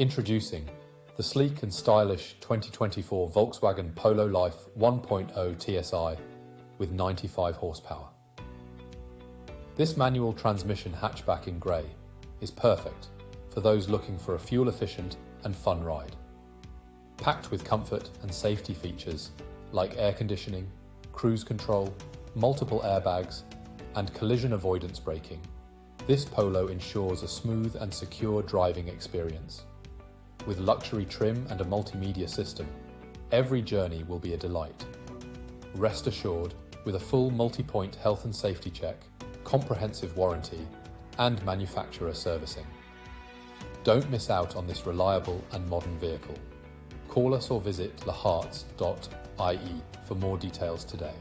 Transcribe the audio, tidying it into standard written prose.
Introducing the sleek and stylish 2024 Volkswagen Polo Life 1.0 TSI with 95 horsepower. This manual transmission hatchback in grey is perfect for those looking for a fuel-efficient and fun ride. Packed with comfort and safety features like air conditioning, cruise control, multiple airbags, and collision avoidance braking, this Polo ensures a smooth and secure driving experience. With luxury trim and a multimedia system, every journey will be a delight. Rest assured, with a full multi-point health and safety check, comprehensive warranty, and manufacturer servicing. Don't miss out on this reliable and modern vehicle. Call us or visit laharts.ie for more details today.